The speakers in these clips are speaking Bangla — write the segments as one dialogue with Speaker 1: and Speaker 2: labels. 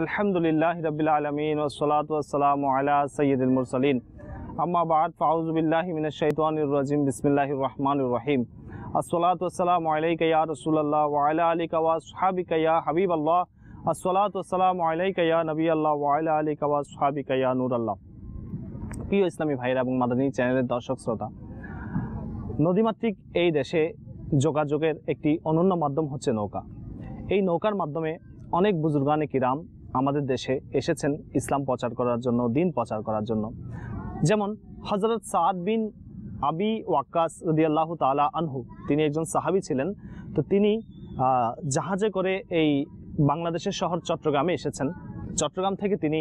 Speaker 1: আলহামদুলিল্লাহি রাব্বিল আলামিন ওয়াসসালাতু ওয়াসসালামু আলা সাইয়্যিদিল মুরসালিন আম্মা বা'দ ফাউযু বিল্লাহি মিনাশ শাইতানির রাজিম বিসমিল্লাহির রহমানির রহিম আসসালাতু ওয়াসসালামু আলাইকা ইয়া রাসূলুল্লাহ ওয়া আলা আলিকা ওয়া আসহাবিকা ইয়া হাবিবাল্লাহ আসসালাতু ওয়াসসালামু আলাইকা ইয়া নবিয়াল্লাহ ওয়া আলা আলিকা ওয়া আসহাবিকা ইয়া নূরাল্লাহ। প্রিয় ইসলামী ভাইরা এবং মাদানী চ্যানেলের দর্শক শ্রোতা, নদীমাতৃক এই দেশে যোগাযোগের একটি অনন্য মাধ্যম হচ্ছে নৌকা। এই নৌকার মাধ্যমে অনেক বুজুর্গানে কিরাম আমাদের দেশে এসেছেন ইসলাম প্রচার করার জন্য, দিন প্রচার করার জন্য। যেমন হযরত সাদ বিন আবি ওয়াক্কাস রাদিয়াল্লাহু তাআলা আনহু, তিনি একজন সাহাবী ছিলেন। তো তিনি জাহাজে করে এই বাংলাদেশের শহর চট্টগ্রামে এসেছেন। চট্টগ্রাম থেকে তিনি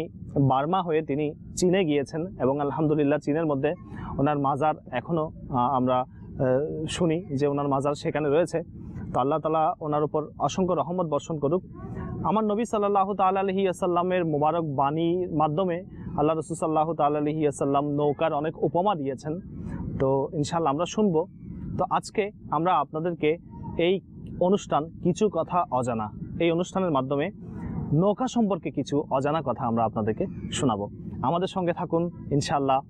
Speaker 1: বার্মা হয়ে তিনি চীনে গিয়েছেন এবং আলহামদুলিল্লাহ চীনের মধ্যে ওনার মাজার এখনও আমরা শুনি যে ওনার মাজার সেখানে রয়েছে। তো আল্লাহ তাআলা ওনার উপর অসংখ্য রহমত বর্ষণ করুক। আমার নবী সাল্লাল্লাহু তাআলা আলাইহি ওয়াসাল্লামের মুবারক বাণীর মাধ্যমে আল্লাহ রাসূল সাল্লাল্লাহু তাআলা আলাইহি ওয়াসাল্লাম নৌকার অনেক উপমা দিয়েছেন। তো ইনশাআল্লাহ আমরা শুনবো। তো আজকে আমরা আপনাদেরকে এই অনুষ্ঠান কিছু কথা অজানা, এই অনুষ্ঠানের মাধ্যমে নৌকা সম্পর্কে কিছু অজানা কথা আমরা আপনাদেরকে শোনাবো। আমাদের সঙ্গে থাকুন, ইনশাআল্লাহ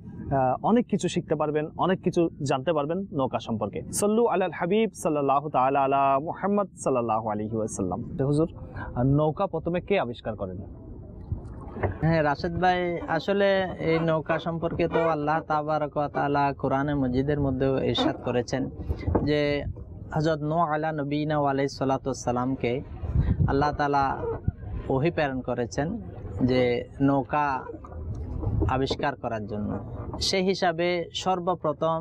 Speaker 1: অনেক কিছু শিখতে পারবেন, অনেক কিছু জানতে পারবেন নৌকা সম্পর্কে। সল্লু আলাল হাবিব সাল্লাল্লাহু তাআলা আলা মুহাম্মদ সাল্লাল্লাহু আলাইহি ওয়াসাল্লাম। হুজুর, নৌকা প্রথমে কে আবিষ্কার করেন?
Speaker 2: হ্যাঁ রাশেদ ভাই, আসলে এই নৌকা সম্পর্কে তো আল্লাহ তাবারক ওয়া তাআলা কোরআনে মজিদের মধ্যে ইরশাদ করেছেন যে হযরত নূহ আলা নবীনা ওয়া আলাইহিস সালাতু ওয়াস সালামকে আল্লাহ তাআলা ওহী প্রেরণ করেছেন যে নৌকা আবিষ্কার করার জন্য। সেই হিসাবে সর্বপ্রথম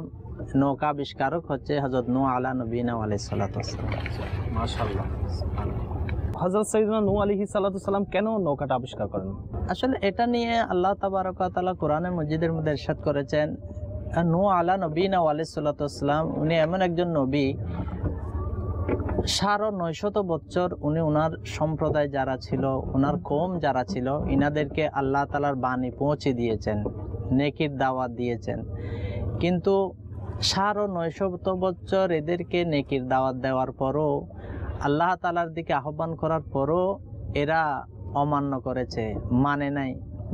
Speaker 2: নৌকা আবিষ্কারক হচ্ছে হযরত নূহ আলা নবীনা ওয়া আলাইহিস সালাতু ওয়াস সালাম।
Speaker 1: মাশাআল্লাহ। হযরত সাইয়েদনা নূহ আলাইহিস সালাতু ওয়াস সালাম কেন নৌকাটা আবিষ্কার করেন?
Speaker 2: আসলে এটা নিয়ে আল্লাহ তাবারক ওয়া তাআলা কোরআনে মজিদের মধ্যে ইরশাদ করেছেন, নূহ আলা নবীনা ওয়া আলাইহিস সালাতু ওয়াস সালাম উনি এমন একজন নবী, 950 বছর উনি ওনার সম্প্রদায় যারা ছিল, ওনার কওম যারা ছিল, ইনাদেরকে আল্লাহ তাআলার বাণী পৌঁছে দিয়েছেন, নেকির দাওয়াত দিয়েছেন। কিন্তু 950 বছর এদেরকে নেকির দাওয়াত দেওয়ার পরও, আল্লাহ তাআলার দিকে আহ্বান করার পরও এরা অমান্য করেছে, মানে নাই।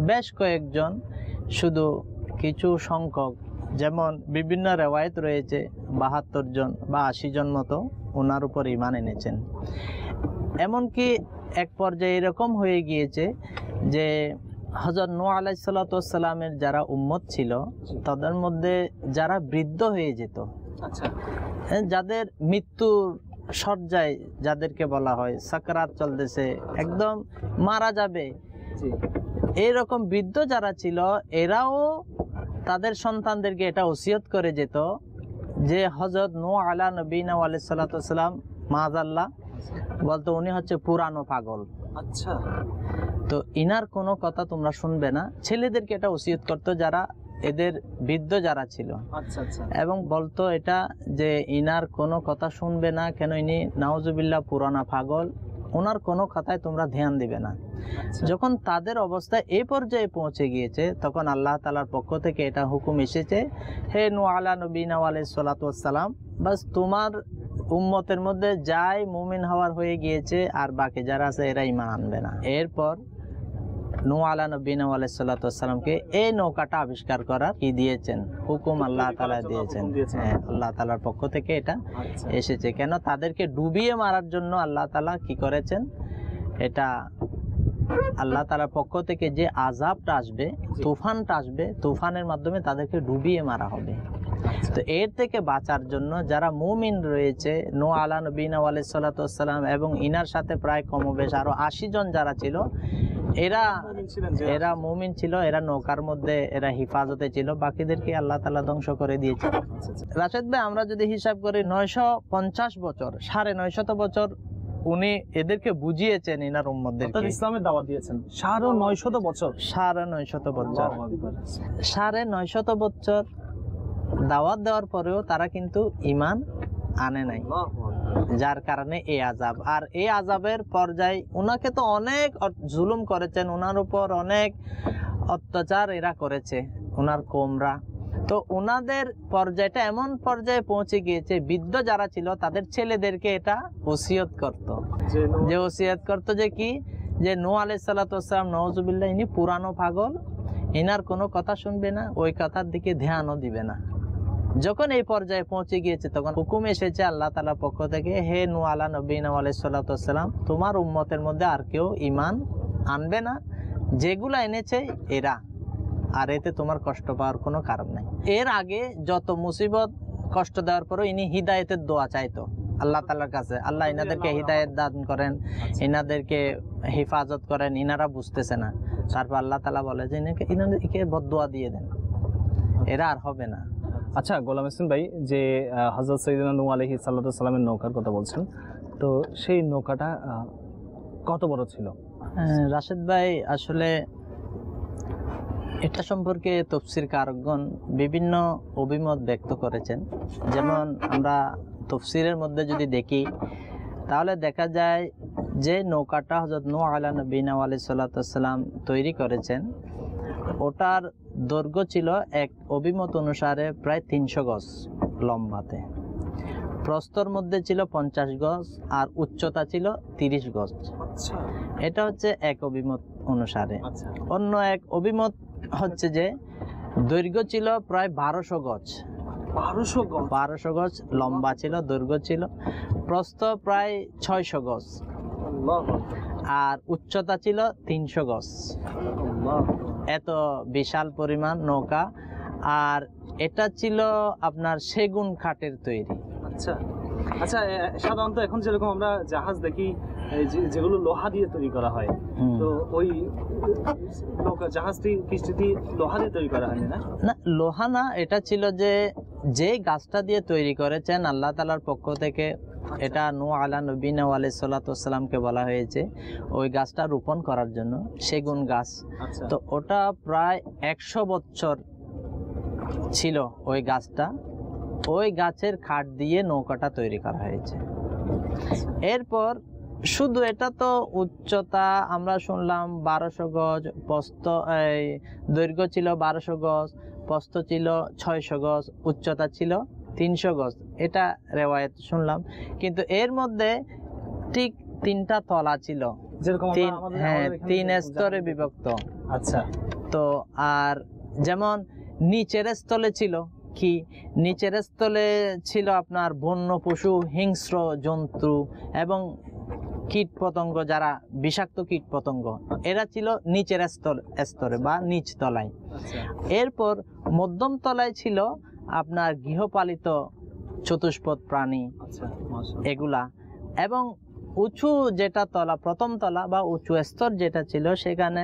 Speaker 2: বেশ কয়েকজন, শুধু কিছু সংখ্যক, যেমন বিভিন্ন রেওয়ায়েত রয়েছে 72 জন বা 80 জন মতো ওনার উপর ঈমান এনেছেন। এমনকি এক পর্যায়ে এরকম হয়ে গিয়েছে যে হযরত নূহ আলাইহিস সালাতু ওয়াস সালামের যারা উম্মত ছিল তাদের মধ্যে যারা বৃদ্ধ হয়ে যেত, আচ্ছা, যাদের মৃত্যুর শয্যায়, যাদেরকে বলা হয় সাকরাত চলতেছে, একদম মারা যাবে, এইরকম বৃদ্ধ যারা ছিল, এরাও তাদের সন্তানদেরকে এটা ওসিয়ত করে যেত যে হযরত নূহ আলা নবীনা ওয়া আলাইহিস সালাতু ওয়াস সালাম মাযাল্লাহ বলতো উনি হচ্ছে পুরানো পাগল। আচ্ছা, তো ইনার কোনো কথা তোমরা শুনবে না। ছেলেদেরকে এটা ওসিয়ত করতো যারা এদের বৃদ্ধ যারা ছিল। আচ্ছা আচ্ছা। এবং বলতো এটা যে ইনার কোনো কথা শুনবে না, কেন ইনি নাউজুবিল্লাহ পুরানা পাগল, ওনার কোনো কথায় তোমরা ধ্যান দিবে না। যখন তাদের অবস্থা এই পর্যায়ে পৌঁছে গিয়েছে, তখন আল্লাহ তাআলার পক্ষ থেকে এটা হুকুম এসেছে, হে নূহ আলা নবীনা ওয়া আলাইহিস সালাতু ওয়াস সালাম, বাস তোমার উম্মতের মধ্যে যাই মুমিন হওয়ার হয়ে গিয়েছে, আর বাকি যারা আছে এরা ঈমান আনবে না। এরপর নূহ আলা নবীনা ওয়া আলাইহিস সালাতু ওয়াস সালামকে এই নৌকাটা আবিষ্কার করার কি দিয়েছেন, হুকুম আল্লাহ তাআলা দিয়েছেন। হ্যাঁ, আল্লাহ তাআলার পক্ষ থেকে এটা এসেছে। কেন তাদেরকে ডুবিয়ে মারার জন্য আল্লাহ তাআলা কি করেছেন, এটা আল্লাহ তাআলার পক্ষ থেকে যে আযাবটা আসবে, তুফানটা আসবে, তুফানের মাধ্যমে তাদেরকে ডুবিয়ে মারা হবে। তো এর থেকে বাঁচার জন্য যারা মুমিন রয়েছে, নূহ আলা নবীনা ওয়া আলাইহিস সালাতু ওয়াস সালাম এবং ইনার সাথে প্রায় কমবেশ আরো 80 জন যারা ছিল, এরা মুমিন ছিল, এরা নৌকার মধ্যে এরা হিফাজতে ছিল, বাকিদেরকে আল্লাহ তাআলা ধ্বংস করে দিয়েছে। রাশেদ ভাই, আমরা যদি হিসাব করি 950 বছর, 950 বছর উনি এদেরকে বুঝিয়েছেন, ইনার উম্মতদেরকে
Speaker 1: ইসলামের দাওয়াত দিয়েছেন। 950 বছর,
Speaker 2: 950 বছর, 950 বছর দাওয়াত দেওয়ার পরেও তারা কিন্তু ঈমান আনে নাই, যার কারণে এই আযাব। আর এই আযাবের পর্যায়ে উনাকে তো অনেক জুলুম করেছেন, উনার উপর অনেক অত্যাচার এরা করেছে, উনার কওমরা। তো ওনাদের পর্যায়টা এমন পর্যায়ে পৌঁছে গিয়েছে, বৃদ্ধ যারা ছিল তাদের ছেলেদেরকে এটা ওসিয়ত করত, যে ওসিয়ত করত যে কি, যে নূহ আলাইহিস সালাতু ওয়াস সালাম নওয়াজুবিল্লাহ ইনি পুরানো পাগল, ইনার কোনো কথা শুনবে না, ওই কথার দিকে ধ্যানও দিবে না। যখন এই পর্যায়ে পৌঁছে গিয়েছে তখন হুকুম এসেছে আল্লাহ তাআলার পক্ষ থেকে, হে নূহ আলা নবীনা আলাইহিস সালাতু ওয়াস সালাম, তোমার উম্মতের মধ্যে আর কেউ ঈমান আনবে না, যেগুলা এনেছে এরা, আর এতে তোমার কষ্ট পাওয়ার কোনো কারণ নাই। এর আগে যত মুসিবত কষ্ট দেওয়ার পরও ইনি হিদায়েতের দোয়া চাইতো আল্লাহ তাআলার কাছে, আল্লাহ ইনাদেরকে হিদায়েত দান করেন, ইনাদেরকে হেফাজত করেন, ইনারা বুঝতেছে না। তারপর আল্লাহ তাআলা বলে যে ইনাদেরকে বদদোয়া দিয়ে দেন, এরা আর হবে না।
Speaker 1: আচ্ছা গোলাম হোসেন ভাই, যে হযরত সাইয়েদনা নূহ আলাইহিস সালাতু ওয়াস সালামের নৌকার কথা বলছেন, তো সেই নৌকাটা কত বড় ছিল?
Speaker 2: রাশেদ ভাই, আসলে এটা সম্পর্কে তাফসীর কারকগণ বিভিন্ন অভিমত ব্যক্ত করেছেন। যেমন আমরা তাফসীরের মধ্যে যদি দেখি তাহলে দেখা যায় যে নৌকাটা হযরত নূহ আলা নবীনা আলাইহিস সালাতু ওয়াস সালাম তৈরি করেছেন, ওটার দৈর্ঘ্য ছিল এক অভিমত অনুসারে প্রায় 300 গজ লম্বাতে, প্রস্থর মধ্যে ছিল 50 গজ, আর উচ্চতা ছিল 30 গজ। এটা হচ্ছে এক অভিমত অনুসারে। অন্য এক অভিমত হচ্ছে যে দৈর্ঘ্য ছিল প্রায় 1200 গজ, 1200 গজ লম্বা ছিল, দৈর্ঘ্য ছিল, প্রস্থ প্রায় 600 গজ, আর উচ্চতা ছিল 300 গজ। এত বিশাল পরিমাণ নৌকা, আর এটা ছিল আপনার সেগুন কাঠের তৈরি।
Speaker 1: আচ্ছা আচ্ছা, সাধারণত এখন যেরকম আমরা জাহাজ দেখি যেগুলো লোহা দিয়ে তৈরি করা হয়, তো ওই নৌকা জাহাজটি কিস্তিটি লোহা দিয়ে তৈরি করা হয়নি? না
Speaker 2: না, লোহা না, এটা ছিল যে গাছটা দিয়ে তৈরি করেছেন আল্লাহ তাআলার পক্ষ থেকে, এটা নূহ আলা নবীনা আলাইহিস সালাতু ওয়াস সালামকে বলা হয়েছে ওই গাছটা রোপণ করার জন্য, সেগুন গাছ। তো ওটা প্রায় 100 বছর ছিল ওই গাছটা, ওই গাছের কাঠ দিয়ে নৌকাটা তৈরি করা হয়েছে। এরপর শুধু এটা তো উচ্চতা আমরা শুনলাম 1200 গজ, প্রস্থ দৈর্ঘ্য ছিল 1200 গজ, প্রস্থ ছিল 600 গজ, উচ্চতা ছিল 300 গজ, এটা রেওয়ায়েত শুনলাম। কিন্তু এর মধ্যে ঠিক 3টা তলা ছিল, হ্যাঁ 3 স্তরে বিভক্ত।
Speaker 1: আচ্ছা,
Speaker 2: তো আর যেমন নিচের স্থলে ছিল কি, নিচের স্থলে ছিল আপনার বন্য পশু, হিংস্র জন্তু এবং কীট পতঙ্গ, যারা বিষাক্ত কীট পতঙ্গ, এরা ছিল নিচের স্তরে বা নিচ তলায়। এরপর মধ্যম তলায় ছিল আপনার গৃহপালিত চতুষ্পদ প্রাণী, এগুলা, এবং উঁচু যেটা তলা, প্রথম তলা বা উঁচু স্তর যেটা ছিল, সেখানে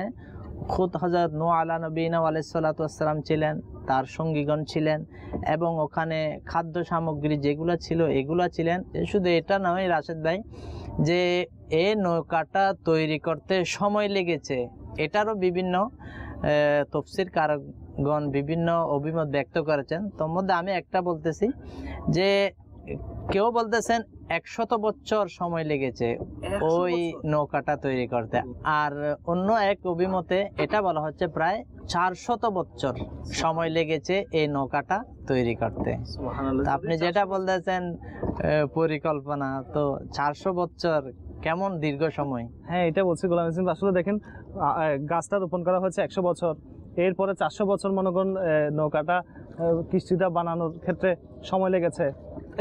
Speaker 2: খুদ হযরত নূহ আলা নবীনা আলাইহিস সালাতু ওয়াস সালাম ছিলেন, তার সঙ্গীগণ ছিলেন, এবং ওখানে খাদ্য সামগ্রী যেগুলো ছিল এগুলা ছিলেন। শুধু এটা নয় রাশেদ ভাই, যে এই নৌকাটা তৈরি করতে সময় লেগেছে, এটারও বিভিন্ন তাফসীর কারকগণ বিভিন্ন অভিমত ব্যক্ত করেছেন। তোর মধ্যে আমি একটা বলতেছি যে কেউ বলতেছেন 100 বছর সময় লেগেছে ওই নৌকাটা তৈরি করতে, আর অন্য এক অভিমতে এটা বলা হচ্ছে প্রায় 400 বছর সময় লেগেছে এই নৌকাটা তৈরি করতে। আপনি যেটা বলতেছেন পরিকল্পনা, তো 400 বছর কেমন দীর্ঘ সময়?
Speaker 1: হ্যাঁ, এটা বলছি গোলাম হোসেন। আসলে দেখেন, গাছটা রোপণ করা হয়েছে 100 বছর, এরপরে 400 বছর মনে করুন নৌকাটা কিস্তিটা বানানোর ক্ষেত্রে সময় লেগেছে।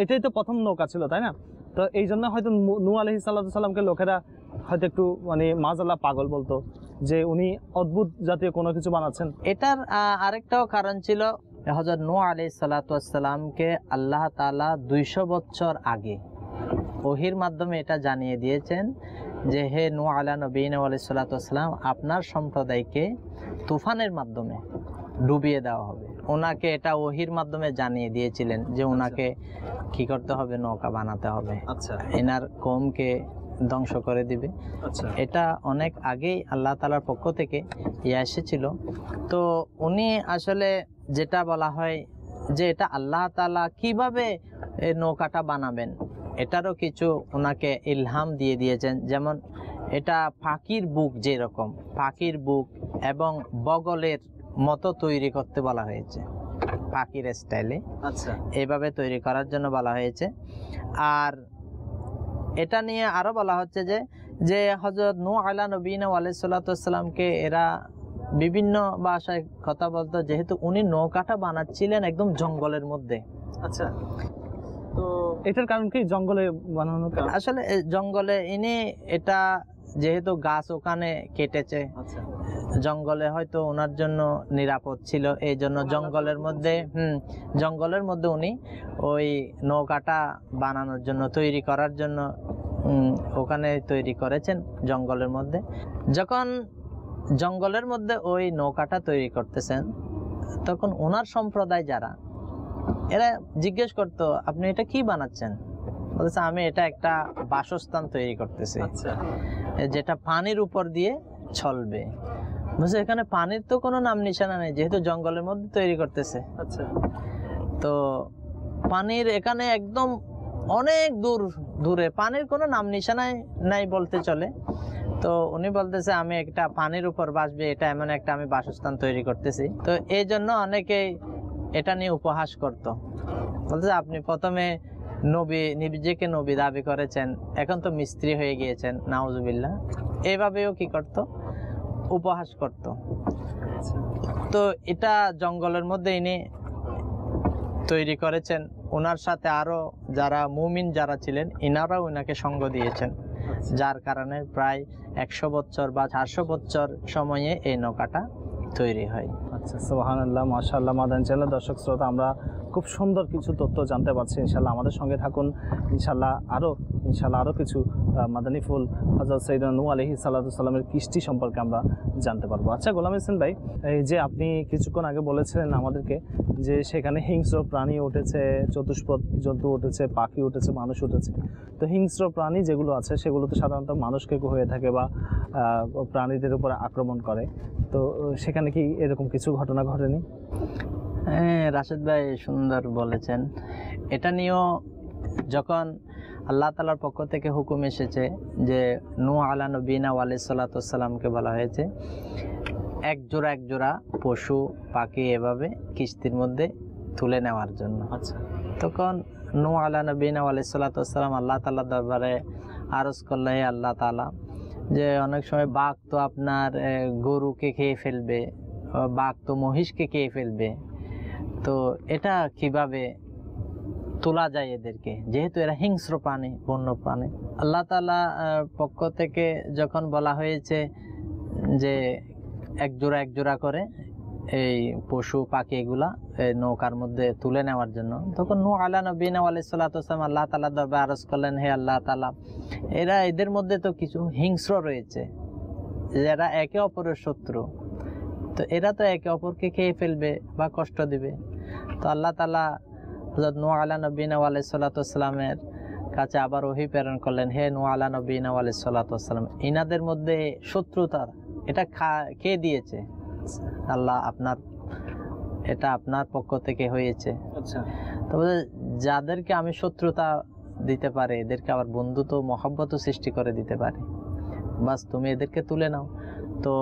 Speaker 1: এটাই তো প্রথম নৌকা ছিল, তাই না? তো এই জন্য হয়তো নূহ আলাইহিস সালাতু ওয়াস সালামকে লোকেরা হয়তো একটু মানে মাজাল্লাহ পাগল বলতো, যে উনি অদ্ভুত জাতীয় কোনো কিছু বানাচ্ছেন।
Speaker 2: এটার আরেকটাও কারণ ছিল, হযরত নূহ আলাইহিস সালাতু ওয়াস সালামকে আল্লাহ তাআলা 200 বছর আগে ওহির মাধ্যমে এটা জানিয়ে দিয়েছেন যে হে নূহ আলা নবীনা আলাইহিস সালাতু ওয়াস সালাম, আপনার সম্প্রদায়কে তুফানের মাধ্যমে ডুবিয়ে দেওয়া হবে। ওনাকে এটা ওহির মাধ্যমে জানিয়ে দিয়েছিলেন যে ওনাকে কি করতে হবে, নৌকা বানাতে হবে, এনার কওমকে ধ্বংস করে দিবে। এটা অনেক আগেই আল্লাহ তাআলার পক্ষ থেকে এসেছিল। তো উনি আসলে যেটা বলা হয় যে এটা আল্লাহ তাআলা কিভাবে এই নৌকাটা বানাবেন, এটারও কিছু ওনাকে ইলহাম দিয়ে দিয়েছেন। যেমন এটা পাখির বুক, যেরকম পাখির বুক এবং বগলের মতো তৈরি করতে বলা হয়েছে, পাখির স্টাইলে এইভাবে তৈরি করার জন্য বলা হয়েছে। আর এটা নিয়ে আরো বলা হচ্ছে যে যে হযরত নূহ আলা নবীনা আলাইহিস সালাতু ওয়াস সালামকে এরা বিভিন্ন ভাষায় কথা বলতো, যেহেতু উনি নৌকাটা বানাচ্ছিলেন একদম জঙ্গলের মধ্যে।
Speaker 1: আচ্ছা, তো এটার কারণ কি জঙ্গলে বানানোর কারণ?
Speaker 2: আসলে জঙ্গলে ইনি এটা যেহেতু গাছ ওখানে কেটেছে,
Speaker 1: আচ্ছা,
Speaker 2: জঙ্গলে হয়তো ওনার জন্য নিরাপদ ছিল, এই জন্য জঙ্গলের মধ্যে জঙ্গলের মধ্যে উনি ওই নৌকাটা বানানোর জন্য, তৈরি করার জন্য ওখানে তৈরি করেছেন জঙ্গলের মধ্যে। যখন জঙ্গলের মধ্যে ওই নৌকাটা তৈরি করতেছেন, তখন ওনার সম্প্রদায় যারা, এরা জিজ্ঞেস করতো আপনি এটা কি বানাচ্ছেন? বলছে আমি এটা একটা বাসস্থান তৈরি করতেছি, যেটা পানির উপর দিয়ে চলবে। বুঝছে, এখানে পানির তো কোনো নাম নিশানা নেই, যেহেতু জঙ্গলের মধ্যে তৈরি করতেছে।
Speaker 1: আচ্ছা,
Speaker 2: তো পানির এখানে একদম অনেক দূরে পানির কোনো নাম নিশানা নাই বলতে চলে। তো উনি বলতেছে আমি একটা পানির উপর বাসবে, এটা এমন একটা আমি বাসস্থান তৈরি করতেছি। তো এই জন্য অনেকেই এটা নিয়ে উপহাস করত, বলতেছে আপনি প্রথমে নবী, নিজেকে নবী দাবি করেছেন, এখন তো মিস্ত্রি হয়ে গিয়েছেন, নাউজুবিল্লাহ। এইভাবেও কি করত, উপহাস করত। তো এটা জঙ্গলের মধ্যে ইনি তৈরি করেছেন। ওনার সাথে আরো যারা মুমিন যারা ছিলেন, ইনারাও ওনাকে সঙ্গ দিয়েছেন, যার কারণে প্রায় 100 বছর বা 400 বছর সময়ে এই নৌকাটা তৈরি হয়।
Speaker 1: আচ্ছা, সুবহানাল্লাহ, মাশাআল্লাহ। মাদানী চ্যানেলের দর্শক শ্রোতা, আমরা খুব সুন্দর কিছু তথ্য জানতে পারছি। ইনশাআল্লাহ আমাদের সঙ্গে থাকুন, ইনশাআল্লাহ আরও কিছু মাদানী ফুল হযরত সাইয়েদনা নূহ আলাইহিস সালাতু সালামের কৃষ্টি সম্পর্কে আমরা জানতে পারবো। আচ্ছা গোলাম হোসেন ভাই, এই যে আপনি কিছুক্ষণ আগে বলেছিলেন আমাদেরকে যে সেখানে হিংস্র প্রাণী উঠেছে, চতুষ্পদ জন্তু উঠেছে, পাখি উঠেছে, মানুষ উঠেছে। তো হিংস্র প্রাণী যেগুলো আছে সেগুলো তো সাধারণত মানুষকে হয়ে থাকে বা প্রাণীদের উপরে আক্রমণ করে। তো সেখানে কি এরকম কিছু ঘটনা ঘটেনি?
Speaker 2: হ্যাঁ রাশেদ ভাই, সুন্দর বলেছেন। এটা নিয়েও যখন আল্লাহ তাআলার পক্ষ থেকে হুকুম এসেছে যে নূহ আলা নবীনা আলাইহিস সালাতু ওয়াস সালামকে বলা হয়েছে এক জোড়া পশু পাখি এভাবে কিস্তির মধ্যে তুলে নেওয়ার জন্য।
Speaker 1: আচ্ছা,
Speaker 2: তখন নূহ আলা নবীনা আলাইহিস সালাতু ওয়াস সালাম আল্লাহ তাআলার দরবারে আরজ করলেন, হে আল্লাহ তাআলা, যে অনেক সময় বাঘ তো আপনার গরুকে খেয়ে ফেলবে, বাঘ তো মহিষকে খেয়ে ফেলবে, তো এটা কিভাবে তোলা যায় এদেরকে, যেহেতু এরা হিংস্র প্রাণী, বন্য প্রাণী। আল্লাহ তাআলা পক্ষ থেকে যখন বলা হয়েছে যে এক জোড়া করে এই পশু পাখি এগুলা নৌকার মধ্যে তুলে নেওয়ার জন্য, তখন নূহ আলা নবীনা আলাইহিস সালাতু ওয়াস সালাম আল্লাহ তাআলার দরবারে আরজ করলেন, হে আল্লাহ তাআলা, এদের মধ্যে তো কিছু হিংস্র রয়েছে, যারা একে অপরের শত্রু, তো এরা তো একে অপরকে খেয়ে ফেলবে বা কষ্ট দিবে। তো আল্লাহ তাআলা হযরত নূহ আলা নবীনা আলাইহিস সালাতু ওয়াস সালামের কাছে আবার ওহী প্রেরণ করলেন, হে নূহ আলা নবীনা আলাইহিস সালাতু ওয়াস সালাম, ইনাদের মধ্যে শত্রুতা এটা কে দিয়েছে? আল্লাহ, এটা আপনার পক্ষ থেকে হয়েছে।
Speaker 1: আচ্ছা,
Speaker 2: তবে যাদেরকে আমি শত্রুতা দিতে পারি, এদেরকে আবার বন্ধুত্ব মহব্বতও সৃষ্টি করে দিতে পারি, বাস তুমি এদেরকে তুলে নাও। তো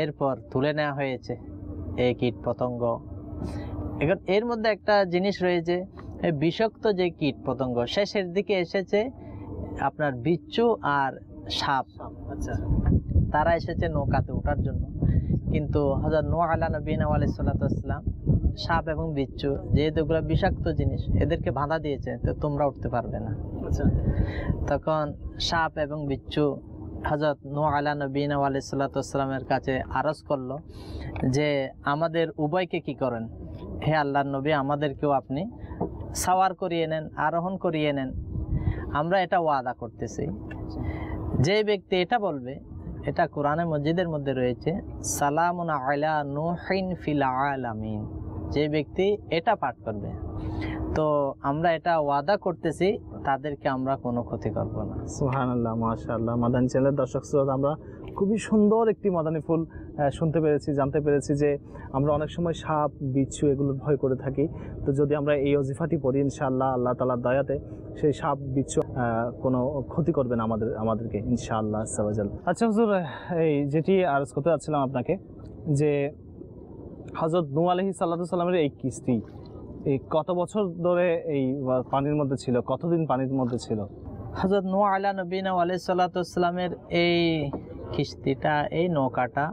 Speaker 2: এরপর তুলে নেওয়া হয়েছে এই কীট পতঙ্গ। এখন এর মধ্যে একটা জিনিস রয়েছে, এই বিষাক্ত যে কীট পতঙ্গ শেষের দিকে এসেছে আপনার বিচ্ছু আর সাপ।
Speaker 1: আচ্ছা,
Speaker 2: তারা এসেছে নৌকাতে ওঠার জন্য, কিন্তু হযরত নূহ আলা নবীনা আলাইহিস সালাতু ওয়াস সালাম সাপ এবং বিচ্ছু যেহেতু এগুলো বিষাক্ত জিনিস, এদেরকে বাধা দিয়েছে, তো তোমরা উঠতে পারবে না।
Speaker 1: আচ্ছা,
Speaker 2: তখন সাপ এবং বিচ্ছু হযরত নূহ আলা নবীনা আলাইহিস সালাতু ওয়াস সালামের কাছে আরজ করলো যে আমাদের উভয়কে কি করেন, হে আল্লাহর নবী, আমাদেরকেও আপনি সাওয়ার করিয়ে নেন, আরোহণ করিয়ে নেন। আমরা এটা ওয়াদা করতেছি, যে ব্যক্তি এটা বলবে, এটা কোরআনে মসজিদের মধ্যে রয়েছে, সালামুন আলা নূহিন ফিল আলামিন, যে ব্যক্তি এটা পাঠ করবে, তো আমরা এটা ওয়াদা করতেছি তাদেরকে আমরা কোনো ক্ষতি করব না।
Speaker 1: সুবহানাল্লাহ, মাশাআল্লাহ। মাদানী চ্যানেলের দর্শক শ্রোতা, আমরা খুবই সুন্দর একটি মাদানী ফুল শুনতে পেরেছি, জানতে পেরেছি যে আমরা অনেক সময় সাপ বিচ্ছু এগুলোর ভয় করে থাকি। তো যদি আমরা এই ওজিফাটি পড়ি, ইনশাআল্লাহ আল্লাহ তাআলার দয়াতে সেই সাপ বিচ্ছু কোনো ক্ষতি করবে না আমাদেরকে, ইনশাআল্লাহ আজ্জা ওয়া জাল্লা। আচ্ছা হুজুর, এই যেটি আরজ করতে যাচ্ছিলাম আপনাকে, যে হযরত নূহ আলাইহিস সালাতু সালামের এই কিস্তি এই কত বছর ধরে এই পানির মধ্যে ছিল, কতদিন পানির মধ্যে ছিল?
Speaker 2: হযরত নূহ আলা নবীনা আলাইহিস সালাতু ওয়াস সালামের এই কিস্তিটা, এই নৌকাটা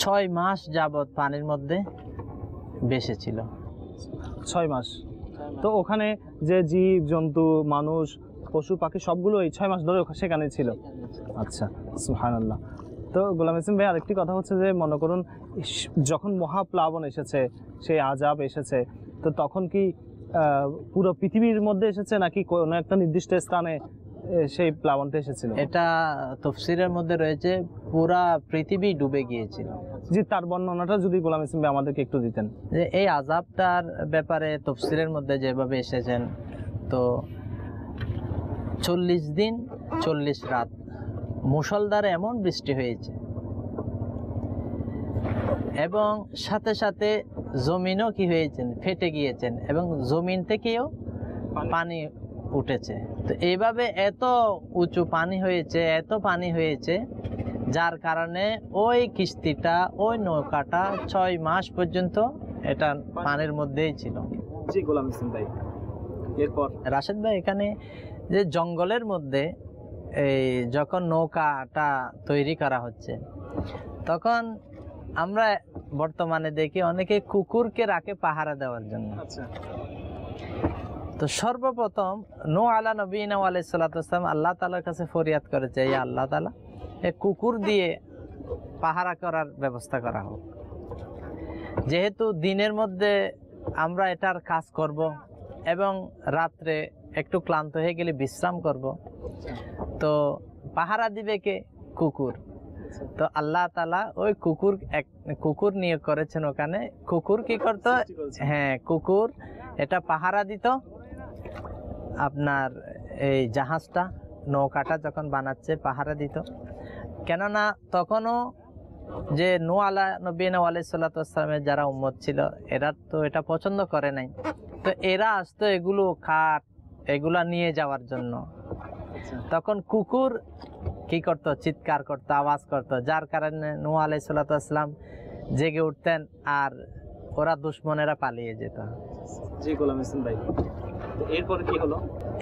Speaker 2: 6 মাস যাবত পানির মধ্যে ভেসে ছিল।
Speaker 1: 6 মাস। তো ওখানে যে জীব জন্তু মানুষ পশু পাখি সবগুলো এই 6 মাস ধরে সেখানে ছিল। আচ্ছা, সুবহানাল্লাহ। তো গোলাম হোসেন ভাই, আরেকটি কথা হচ্ছে যে মনে করুন যখন মহাপ্লাবন এসেছে, সেই আযাব এসেছে, তো তখন কি পুরো পৃথিবীর মধ্যে এসেছে নাকি কোনো একটা নির্দিষ্ট স্থানে সেই প্লাবনটা এসেছিল?
Speaker 2: এটা তাফসীরের মধ্যে রয়েছে পুরা পৃথিবী ডুবে গিয়েছিল।
Speaker 1: জি, তার বর্ণনাটা যদি গোলাম হোসেন ভাই আমাদেরকে একটু দিতেন।
Speaker 2: যে এই আযাবটার ব্যাপারে তাফসীরের মধ্যে যেভাবে এসেছেন, তো 40 দিন 40 রাত মুষলধারে এমন বৃষ্টি হয়েছে এবং সাথে সাথে জমিনও কি হয়েছেন, ফেটে গিয়েছেন এবং জমিন থেকেও পানি উঠেছে। তো এইভাবে এত উঁচু পানি হয়েছে, এত পানি হয়েছে, যার কারণে ওই কিস্তিটা, ওই নৌকাটা 6 মাস পর্যন্ত এটা পানির মধ্যেই ছিল।
Speaker 1: জি গোলাম হোসেন ভাই, এরপর
Speaker 2: রাশেদ ভাই, এখানে যে জঙ্গলের মধ্যে এই যখন নৌকাটা তৈরি করা হচ্ছে, তখন আমরা বর্তমানে দেখি অনেকে কুকুরকে রাখে পাহারা দেওয়ার জন্য।
Speaker 1: আচ্ছা,
Speaker 2: তো সর্বপ্রথম নূহ আলা নবীনা আলাইহিস সালাতু ওয়াস সালাম আল্লাহ তাআলার কাছে ফরিয়াদ করেছে, ইয়া আল্লাহ তাআলা, এই কুকুর দিয়ে পাহারা করার ব্যবস্থা করা হোক। যেহেতু দিনের মধ্যে আমরা এটার কাজ করব এবং রাত্রে একটু ক্লান্ত হয়ে গেলে বিশ্রাম করব, তো পাহারা দিবে কে? কুকুর। তো আল্লাহ তাআলা ওই কুকুর নিয়োগ করেছেন ওখানে। কুকুর কি করত? হ্যাঁ, কুকুর এটা পাহারা দিত আপনার এই জাহাজটা, নৌকাটা যখন বানাচ্ছে পাহারা দিত। কেননা তখনও যে নূহ আলা নবীনা আলাইহিস সালাতু ওয়াস সালামের যারা উম্মত ছিল, এরা তো এটা পছন্দ করে নাই। তো এরা আসতো এগুলো কাঠ এগুলা নিয়ে যাওয়ার জন্য। তখন কুকুর কি করত? চিৎকার করত, আওয়াজ করত, যার কারণে নূহ আলাইহিস সালাতু ওয়াস সালাম জেগে উঠতেন আর ওরা দুশমনেরা পালিয়ে যেত।
Speaker 1: জি গোলাম হোসেন ভাই, এরপর কি হলো?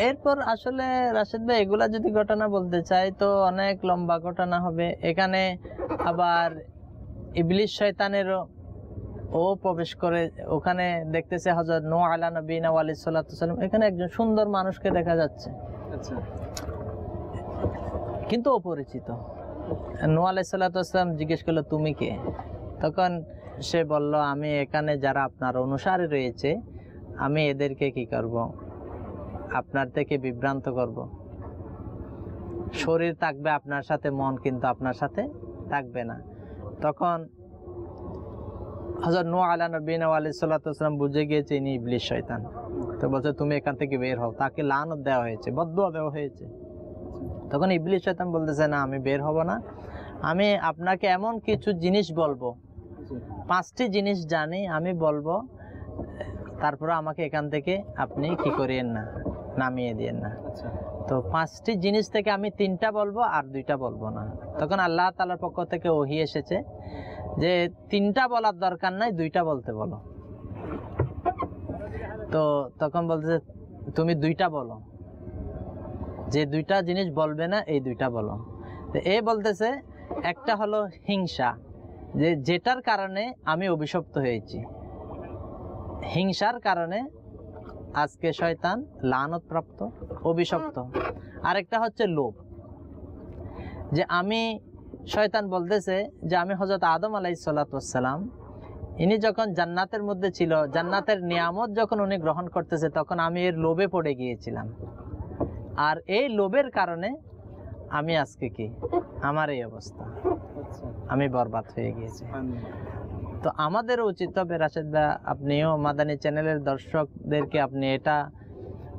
Speaker 2: এরপর আসলে রাশেদ ভাই, এগুলা যদি ঘটনা বলতে চাই তো অনেক লম্বা ঘটনা হবে। এখানে আবার ইবলিস শয়তানেরও ও প্রবেশ করে। ওখানে দেখতেছে হযরত নূহ আলা নবীনা আলাইহিস সালাতু ওয়াস সালাম, এখানে একজন সুন্দর মানুষকে দেখা যাচ্ছে।
Speaker 1: আচ্ছা,
Speaker 2: কিন্তু অপরিচিত। নূহ আলাইহিস সালাতু ওয়াস সালাম জিজ্ঞেস করলো, তুমি কে? তখন সে বলল, আমি এখানে যারা আপনার অনুসারী রয়েছে, আমি এদেরকে কি করব? আপনার থেকে বিভ্রান্ত করব। শরীর থাকবে আপনার সাথে, মন কিন্তু আপনার সাথে থাকবে না। তখন হযরত নূহ আলা নবীনা আলাইহিস সালাতু ওয়াস সালাম বুঝে গিয়েছে ইনি ইবলিস শয়তান। তো বলছে, তুমি এখান থেকে বের হও। তাকে লানত দেওয়া হয়েছে, বদদুয়া দেওয়া হয়েছে। তখন ইবলিস শয়তান বলতেছে, না, আমি বের হব না। আমি আপনাকে এমন কিছু জিনিস বলবো, 5টি জিনিস জানি, আমি বলবো, তারপরে আমাকে এখান থেকে আপনি কি করিয়েন না, নামিয়ে দিয়েন না। তো 5টি জিনিস থেকে আমি 3টা বলবো আর 2টা বলবো না। তখন আল্লাহ তাআলার পক্ষ থেকে ওহী এসেছে যে 3টা বলার দরকার নাই, 2টা বলতে বলো। তো তখন বলতেছে, তুমি 2টা বলো, যে 2টা জিনিস বলবে না এই 2টা বলো। তো এ বলতেছে, একটা হলো হিংসা, যেটার কারণে আমি অভিশপ্ত হয়েছি। হিংসার কারণে আজকে শয়তান লানতপ্রাপ্ত, অভিশপ্ত। আরেকটা হচ্ছে লোভ, যে আমি, শয়তান বলতেছে যে আমি হযরত আদম আলাইহিস সালাতু ওয়াস সালাম, ইনি যখন জান্নাতের মধ্যে ছিল, জান্নাতের নিয়ামত যখন উনি গ্রহণ করতেছে, তখন আমি এর লোভে পড়ে গিয়েছিলাম। আর এই লোভের কারণে আমি আজকে কি, আমার এই অবস্থা, আমি বরবাদ হয়ে গিয়েছি। তো আমাদের উচিত হবে রাশেদ ভাই, আপনিও মাদানী চ্যানেলের দর্শকদেরকে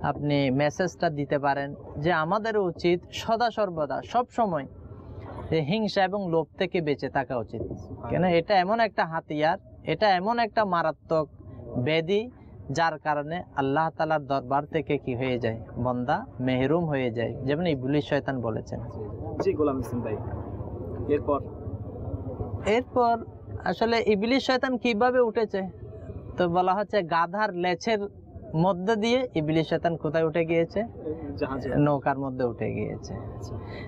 Speaker 2: আপনি মেসেজটা দিতে পারেন যে আমাদের উচিত সদা সর্বদা সব সময় হিংসা এবং লোভ থেকে বেঁচে থাকা উচিত। কেন? এটা এমন একটা হাতিয়ার, এটা এমন একটা মারাত্মক ব্যাধি, যার কারণে আল্লাহ তাআলার দরবার থেকে কি হয়ে যায়, বান্দা মেহরুম হয়ে যায়, যেমন ইবলিস শয়তান বলেছেন।
Speaker 1: জি গোলাম হোসেন ভাই,
Speaker 2: এরপর আসলে ইবলিস শয়তান কিভাবে উঠেছে? তো বলা হচ্ছে গাধার লেছের মধ্যে দিয়ে ইবলিস শয়তান কোথায় উঠে গিয়েছে?
Speaker 1: জাহাজে।
Speaker 2: নৌকার মধ্যে উঠে গিয়েছে।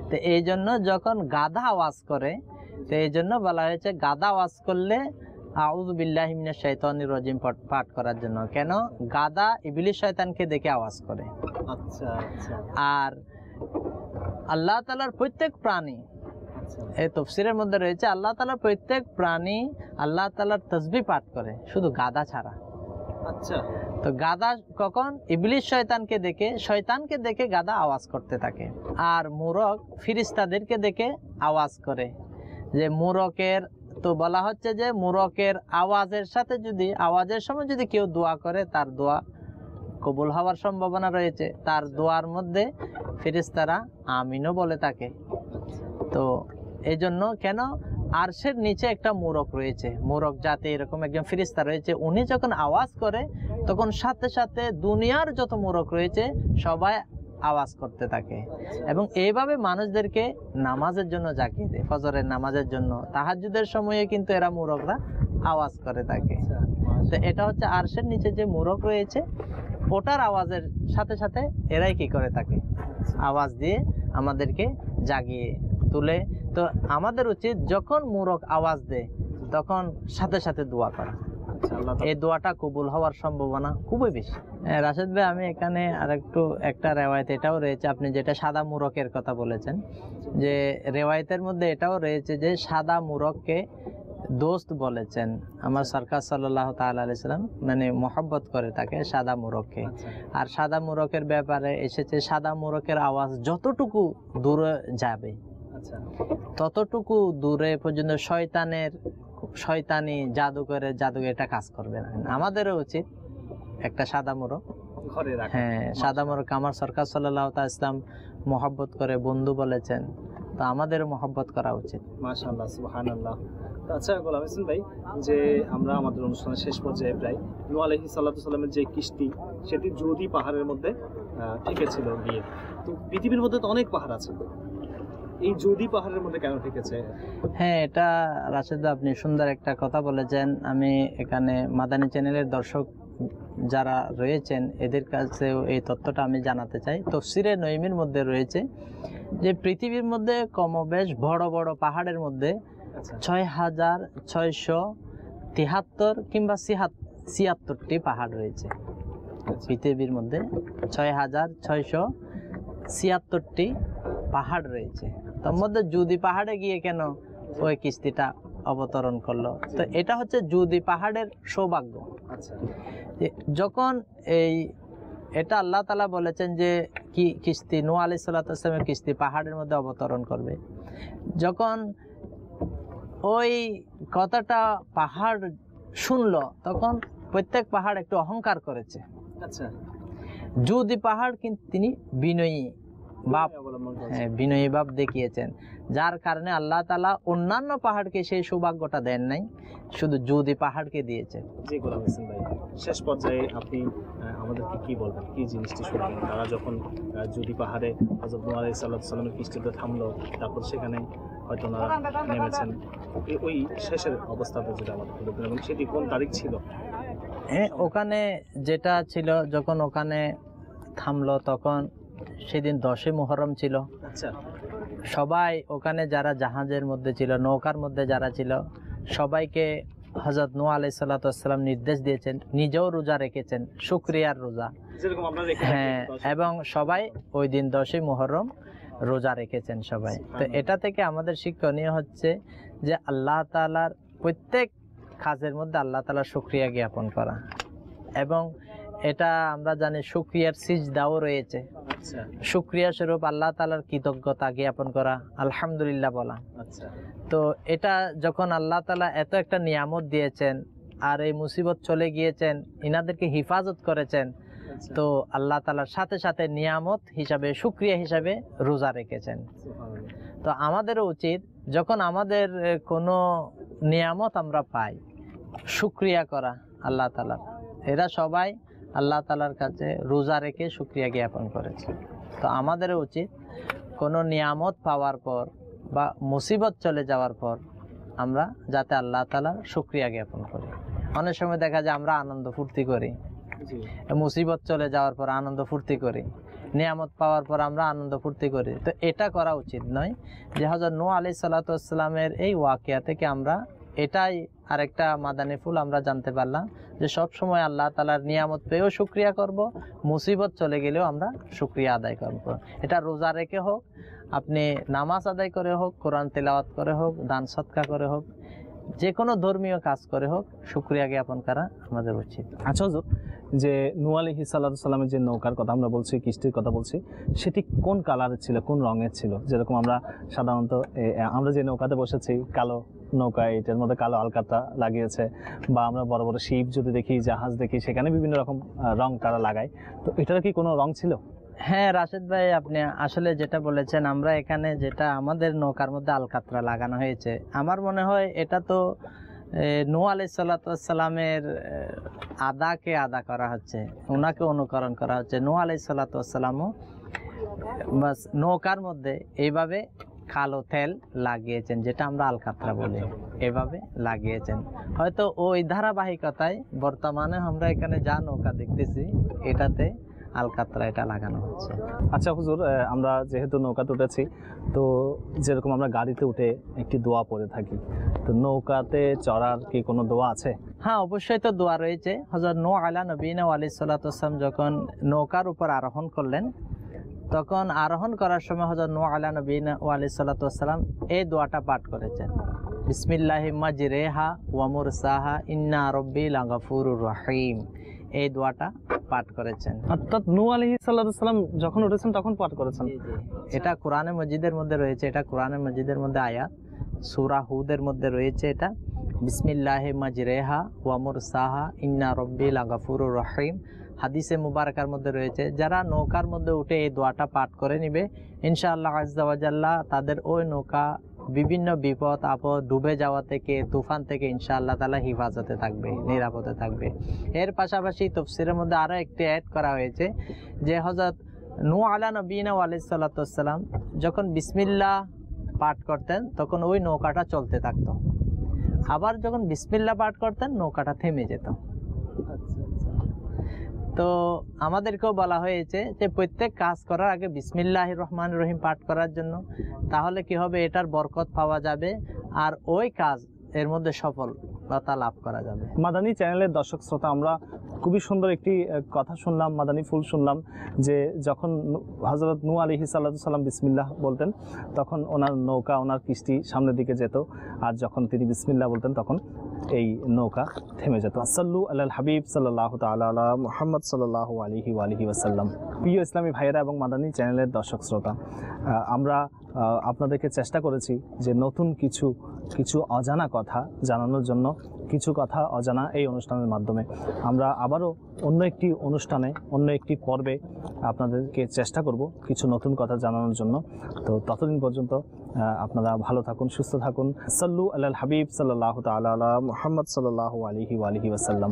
Speaker 2: তো এই জন্য যখন গাধা আওয়াজ করে, তো এই জন্য বলা হয়েছে গাধা আওয়াজ করলে আউযু বিল্লাহি মিনাশ শাইতানির রাজিম পাঠ করার জন্য। কেন? গাধা ইবলিস শয়তানকে দেখে আওয়াজ করে।
Speaker 1: আচ্ছা আচ্ছা
Speaker 2: আর আল্লাহ তাআলার প্রত্যেক প্রাণী, এই তাফসীরের মধ্যে রয়েছে আল্লাহ তাআলার প্রত্যেক প্রাণী আল্লাহ তাআলার তাসবিহ পাঠ করে, শুধু গাধা ছাড়া।
Speaker 1: আচ্ছা।
Speaker 2: তো গাধা কখন? ইবলিস শয়তানকে দেখে গাধা আওয়াজ করতে থাকে। আর মুরগ ফিরিস্তাদেরকে দেখে আওয়াজ করে। যে মুরগের তো বলা হচ্ছে যে মুরগের আওয়াজের সাথে যদি আওয়াজের সময় যদি কেউ দোয়া করে, তার দোয়া কবুল হওয়ার সম্ভাবনা রয়েছে। তার দোয়ার মধ্যে ফেরেশতারা আমিনও বলে থাকে। তো এই জন্য কেন? আরশের নিচে একটা মোরগ রয়েছে, মোরগ জাতে এরকম একজন ফেরেশতা রয়েছে। উনি যখন আওয়াজ করে তখন সাথে সাথে দুনিয়ার যত মোরগ রয়েছে সবাই আওয়াজ করতে থাকে। এবং এইভাবে মানুষদেরকে নামাজের জন্য জাগিয়ে দেয়, ফজরের নামাজের জন্য, তাহাজ্জুদের সময়ে কিন্তু এরা মোরগরা আওয়াজ করে থাকে। তো এটা হচ্ছে আরশের নিচে যে মোরগ রয়েছে, ওটার আওয়াজের সাথে সাথে এরাই কি করে থাকে, আওয়াজ দিয়ে আমাদেরকে জাগিয়ে তুলে। তো আমাদের উচিত যখন মোরগ আওয়াজ দেয় তখন সাথে সাথে দোয়া করা। এই দোয়াটা কবুল হওয়ার সম্ভাবনা খুবই বেশি। রাশেদ ভাই, আমি এখানে একটা রেওয়ায়ত এটাও রয়েছে, আপনি যেটা সাদা মুরগের কথা বলেছেন, যে রেওয়ায়তের মধ্যে এটাও রয়েছে যে সাদা মুরগকে দোস্ত বলেছেন আমার সরকার সাল্লাল্লাহু তাআলা আলাইহি সাল্লাম, মানে মহব্বত করে তাকে সাদা মুরগকে। আর সাদা মুরগের ব্যাপারে এসেছে সাদা মুরগের আওয়াজ যতটুকু দূরে যাবে ততটুকু দূরে পর্যন্ত শয়তানি জাদুকরের জাদু এটা কাজ করবে না। আমাদেরও উচিত একটা সাদা মোরগ ঘরে রাখা। হ্যাঁ, সাদা মোরগ আমার সরকার সাল্লাল্লাহু তাআলা ইসলাম মহব্বত করে বন্ধু বলেছেন, তো আমাদেরও মহব্বত করা উচিত।
Speaker 1: মাশাআল্লাহ, সুবহানাল্লাহ। আচ্ছা গোলাম হোসেন ভাই, যে আমরা আমাদের অনুষ্ঠানের শেষ পর্যায়ে প্রায়, নূহ আলাইহিস সালামের যে কিস্তি সেটি জুদি পাহাড়ের মধ্যে ঠেকেছিল গিয়ে। তো পৃথিবীর মধ্যে তো অনেক পাহাড় আছে, এই জুদি পাহাড়ের মধ্যে কেন ঠেকেছে?
Speaker 2: হ্যাঁ, এটা রাশেদ আপনি সুন্দর একটা কথা বলেছেন। আমি এখানে মাদানী চ্যানেলের দর্শক যারা রয়েছেন এদের কাছেও এই তথ্যটা আমি জানাতে চাই। তাফসীরে নঈমের মধ্যে রয়েছে যে পৃথিবীর মধ্যে কমবেশ বড় বড় পাহাড়ের মধ্যে ৬৬৭৩ কিংবা ৭৬টি পাহাড় রয়েছে। পৃথিবীর মধ্যে ৬৬৭৩টি পাহাড় রয়েছে। তার মধ্যে জুদি পাহাড়ে গিয়ে কেন ওই কিস্তিটা অবতরণ করলো? তো এটা হচ্ছে জুদি পাহাড়ের সৌভাগ্য। যখন এটা আল্লাহ তাআলা বলেছেন যে কি কিস্তি, নূহ আলাইহিস সালামের কিস্তি পাহাড়ের মধ্যে অবতরণ করবে। যখন ওই কথাটা পাহাড় শুনলো তখন প্রত্যেক পাহাড় একটু অহংকার করেছে। আচ্ছা, জুদি পাহাড় কিন্তু তিনি বিনয়ী ভাব দেখিয়েছেন, যার কারণে আল্লাহ তাআলা অন্যান্য পাহাড়কে সেই সৌভাগ্যটা দেন নাই, শুধু জুদি পাহাড়কে দিয়েছেন।
Speaker 1: জি গোলাম হোসেন ভাই, শেষ পর্যায়ে আপনি আমাদেরকে কি বলবেন, কি জিনিসটি শুনবেন? তারা যখন জুদি পাহাড়ে হযরত নূহ আলাইহিস সালামের কিস্তিতে থামলো, তারপর সেখানে হয়তো ওনারা নেমেছেন, ওই শেষের অবস্থাটা যেটা আমাদের বলবেন, এবং সেটি কোন তারিখ ছিল?
Speaker 2: ওখানে যেটা ছিল, যখন ওখানে থামলো তখন সেদিন 10ই মুহররম ছিল। আচ্ছা, সবাই ওখানে যারা জাহাজের মধ্যে ছিল, নৌকার মধ্যে যারা ছিল, সবাইকে হযরত নূহ আলাইহিস সালাম নির্দেশ দিয়েছেন, নিজেও রোজা রেখেছেন, শুকরিয়ার রোজা। হ্যাঁ, এবং সবাই ওই দিন 10ই মুহররম রোজা রেখেছেন সবাই। তো এটা থেকে আমাদের শিক্ষণীয় হচ্ছে যে আল্লাহ তাআলার প্রত্যেক কাজের মধ্যে আল্লাহ তাআলার শুকরিয়া জ্ঞাপন করা, এবং এটা আমরা জানি শুকরিয়ার সিজদাও রয়েছে। শুকরিয়া স্বরূপ আল্লাহ তাআলার কৃতজ্ঞতা জ্ঞাপন করা, আলহামদুলিল্লাহ বলা। তো এটা যখন আল্লাহ তাআলা এত একটা নিয়ামত দিয়েছেন আর এই মুসিবত চলে গিয়েছেন, ইনাদেরকে হিফাজত করেছেন, তো আল্লাহ তাআলার সাথে সাথে নিয়ামত হিসাবে, শুকরিয়া হিসাবে রোজা রেখেছেন। তো আমাদেরও উচিত যখন আমাদের কোনো নিয়ামত আমরা পাই, শুকরিয়া করা আল্লাহ তাআলার। এরা সবাই আল্লাহ তাআলার কাছে রোজা রেখে শুকরিয়া জ্ঞাপন করেছে। তো আমাদেরও উচিত কোনো নিয়ামত পাওয়ার পর বা মুসিবত চলে যাওয়ার পর আমরা যাতে আল্লাহ তাআলার শুকরিয়া জ্ঞাপন করি। অনেক সময় দেখা যায় আমরা আনন্দ ফুর্তি করি, মুসিবত চলে যাওয়ার পর আনন্দ ফুর্তি করি, নিয়ামত পাওয়ার পর আমরা আনন্দ ফুর্তি করি। তো এটা করা উচিত নয়। যে হযরত নূহ আলাইহিস সালাতু ওয়াস সালামের এই ওয়াকিয়া থেকে আমরা এটাই আরেকটা মাদানী ফুল আমরা জানতে পারলাম, যে সব সময় আল্লাহ তাআলার নিয়ামত পেয়েও শুকরিয়া করব, মুসিবত চলে গেলেও আমরা শুকরিয়া আদায় করব। এটা রোজা রেখে হোক, আপনি নামাজ আদায় করে হোক, কোরআন তেলাওয়াত করে হোক, দান সদকা করে হোক, যে কোনো ধর্মীয় কাজ করে হোক, শুকরিয়া জ্ঞাপন করা আমাদের উচিত।
Speaker 1: আচ্ছা হুজুর, যে নূহ আলাইহিস সালামের যে নৌকার কথা আমরা বলছি, কিস্তির কথা বলছি, সেটি কোন কালারের ছিল, কোন রঙের ছিল? যেরকম আমরা সাধারণত আমরা যে নৌকাতে বসেছি কালো নৌকা, এটার মধ্যে কালো আলকাতরা লাগিয়েছে, বা আমরা বড় বড় শিপ যদি দেখি, জাহাজ দেখি, সেখানে বিভিন্ন রকম রং তারা লাগায়। তো এটার কি কোনো রং ছিল?
Speaker 2: হ্যাঁ রাশেদ ভাই, আপনি আসলে যেটা বলেছেন, আমরা এখানে যেটা আমাদের নৌকার মধ্যে আলকাতরা লাগানো হয়েছে, আমার মনে হয় এটা তো নূহ আলাইহিস সালাতু ওয়াস সালামের আদাকে আদা করা হচ্ছে, ওনাকে অনুকরণ করা হচ্ছে। নূহ আলাইহিস সালাতু ওয়াস সালামও বাস নৌকার মধ্যে এইভাবে কালো তেল লাগিয়েছেন, যেটা আমরা আলকাতরা বলি, এভাবে লাগিয়েছেন। হয়তো ওই ধারাবাহিকতায় বর্তমানে আমরা এখানে যা নৌকা দেখতেছি, এটাতে আলকাতরা এটা লাগানো হচ্ছে।
Speaker 1: আচ্ছা হুজুর, আমরা যেহেতু নৌকাতে উঠেছি, তো যেরকম আমরা গাড়িতে উঠে একটি দোয়া পড়ে থাকি, তো নৌকাতে চড়ার কি কোনো দোয়া আছে?
Speaker 2: হ্যাঁ, অবশ্যই তো দোয়া রয়েছে। হযরত নূহ আলা নবীনা আলাইহিস সালাতু ওয়াস সালাম যখন নৌকার উপর আরোহণ করলেন, তখন আরোহণ করার সময় হযরত নূহ আলা নবীনা আলাইহিস সালাতু ওয়াস সালাম এই দোয়াটা পাঠ করেছেন, বিসমিল্লাহি মাজরিহা ওয়া মুরসাহা ইন্না রাব্বি লাগাফুরুর রহিম। এই দোয়াটা পাঠ করেছেন।
Speaker 1: অর্থাৎ নূহ আলাইহিস সালাম যখন উঠেছেন তখন পাঠ করেছেন?
Speaker 2: এটা কোরআনে মজিদের মধ্যে রয়েছে, এটা কোরআনে মজিদের মধ্যে আয়াত, সূরা হুদের মধ্যে রয়েছে এটা, বিসমিল্লাহি মাজরিহা ওয়া মুরসাহা ইন্না রাব্বি লাগাফুরুর রহিম। হাদিসে মুবারাকার মধ্যে রয়েছে, যারা নৌকার মধ্যে উঠে এই দোয়াটা পাঠ করে নিবে, ইনশাআল্লাহ আজ্জা ওয়া জাল্লা তাদের ওই নৌকা বিভিন্ন বিপদ আপদ, ডুবে যাওয়া থেকে, তুফান থেকে ইনশাআল্লাহ তাআলা হিফাজতে থাকবে, নিরাপদে থাকবে। এর পাশাপাশি তাফসীরের মধ্যে আরো একটি অ্যাড করা হয়েছে, যে হযরত নূহ আলা নবীনা আলাইহিস সালাতু ওয়াস সালাম যখন বিসমিল্লাহ পাঠ করতেন, তখন ওই নৌকাটা চলতে থাকতো, আবার যখন বিসমিল্লাহ পাঠ করতেন নৌকাটা থেমে যেত। তো আমাদেরকেও বলা হয়েছে যে প্রত্যেক কাজ করার আগে বিসমিল্লাহির রহমানির রহিম পাঠ করার জন্য, তাহলে কি হবে, এটার বরকত পাওয়া যাবে আর ওই কাজ এর মধ্যে সফলতা লাভ করা যাবে।
Speaker 1: মাদানী চ্যানেলের দর্শক শ্রোতা, আমরা খুবই সুন্দর একটি কথা শুনলাম, মাদানী ফুল শুনলাম, যে যখন হযরত নূহ আলাইহিস সালাম বিসমিল্লাহ বলতেন, তখন ওনার নৌকা, ওনার কিস্তি সামনের দিকে যেত, আর যখন তিনি বিসমিল্লাহ বলতেন তখন এই নৌকা থেমে যেত। সাল্লু আলাল হাবিব সাল্লাল্লাহু তাআলা আলা মুহাম্মদ সাল্লাল্লাহু আলাইহি ওয়া আলিহি ওয়াসাল্লাম। প্রিয় ইসলামী ভাইয়েরা এবং মাদানী চ্যানেলের দর্শক শ্রোতা, আমরা আপনাদেরকে চেষ্টা করেছি যে নতুন কিছু অজানা কথা জানানোর জন্য, কিছু কথা অজানা এই অনুষ্ঠানের মাধ্যমে। আমরা আবারও অন্য একটি অনুষ্ঠানে, অন্য একটি পর্বে আপনাদেরকে চেষ্টা করব কিছু নতুন কথা জানানোর জন্য। তো ততদিন পর্যন্ত আপনারা ভালো থাকুন, সুস্থ থাকুন। সাল্লু আলাল হাবিব সাল্লাল্লাহু তাআলা আলা মুহাম্মদ সাল্লাল্লাহু আলাইহি ওয়া আলিহি ওয়াসাল্লাম।